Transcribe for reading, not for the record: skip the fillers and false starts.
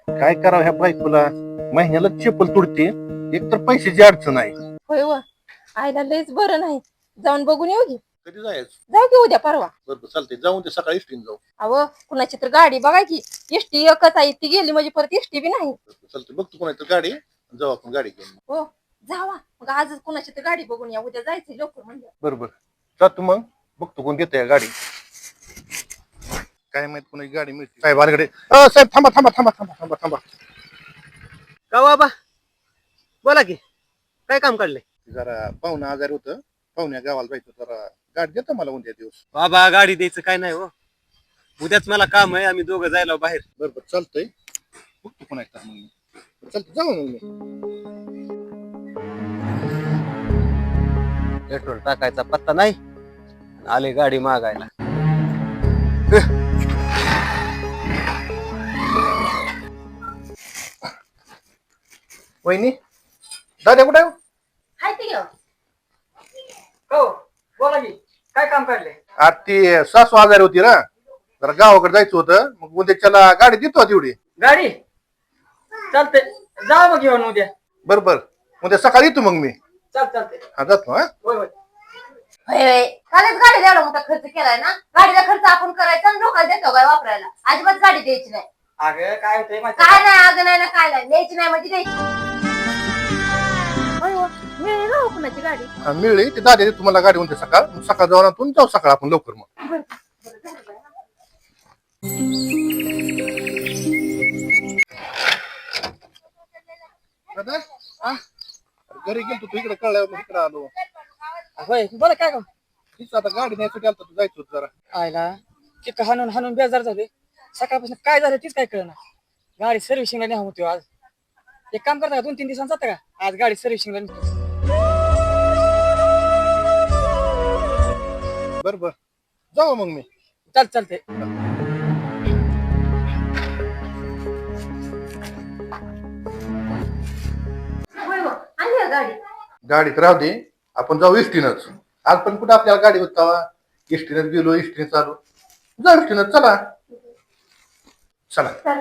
काय करावं ह्या बायकोला, महिन्याला चप्पल तुडते, एक तर पैशाची अडचण आहे. होय व आईला लयच बरं नाही. जाऊन बघून येऊ की. कधी जायचं? जाऊ की उद्या परवा. बरोबर चालतंय, जाऊन ते सकाळी इष्टीन जाऊ. अव कुणाची तर गाडी बघा की. एसटी एकच आहे, ती गेली म्हणजे परत एसटी बी नाही. चालतंय, बघ तू कोणाची गाडी, जाऊ आपण गाडी घेऊन. हो जावा मग आजच कुणाची तर गाडी बघून या. उद्या जायचं लवकर म्हणजे. बरोबर जातो मग, बघतो कोण देतंय गाडी. काय माहित कोणाची गाडी मिळते साहेब आल्याकडे. साहेब थांबा थांबा थांबा थांबा थांबा थांबा. का बाबा बोला की, काय काम काढलंय? जरा पाहुणा आजारी होतं, पाहुण्या गावाला जायचं, जरा गाडी देतो मला उद्या दिवस. बाबा गाडी द्यायचं काय नाही हो, उद्याच मला काम आहे, आम्ही दोघं जायला बाहेर. बरोबर चालतंय, बघतो कोणाचा मग. चालतं जाऊ मग मी. पेट्रोल टाकायचा पत्ता नाही, आले गाडी मागायला. वहिनी दादा कुठे आहे? हाय ती घेऊ. हो बोला की, काय काम काढलंय? आज ती सासू आजारी होती ना, जरा गावाकडे जायचं होतं, मग उद्याच्याला गाडी देतो तेवढी. गाडी चालते, जा मग घेऊन उद्या. बरोबर उद्या सकाळी येतो मग मी. चालते. हा जातो. हा होय होय. होय होय कालच गाडीला एवढा मोठा खर्च केलाय ना. गाडीचा खर्च आपण करायचा आणि लोकांना देतो काय वापरायला. अजिबात गाडी द्यायची नाही. अगं काय होतंय माहिती काय नाही अगं नाही ना काय नाही. द्यायची नाही म्हणजे द्यायची. होय हो, मिळेल ना हो कुणाची गाडी. हा, मिळली ते दादा देतो मला गाडी उद्या सकाळ, मग सकाळ जाऊन आपण जाऊ सकाळ आपण लवकर मग. दादा घरी गेलो तू इकडे कळल्यावर मग इकडे आलो. होय बोला काय काम? तीच आता गाडी न्यायसाठी आलतो, तू जायचं होतं जरा. आयला चिक्का हाणून हाणून बेजार झाले. सकाळपासून काय झालं तीच काय कळना. गाडी सर्व्हिसिंगला न्यावं होती आज. एक काम करता का, 2-3 दिवसांनी जाता का? आज गाडी सर्व्हिसिंगला नेतो. बरोबर जाऊ मग मी. चालते. होय हो आली आहे गाडी. गाडीत राहू दे, आपण जाऊ इष्टीनच. आज पण कुठं आपल्याला गाडी होता, इष्टीनच गेलो, इष्टीनच आलो. जाऊ इष्टीनच, चला चला. चल.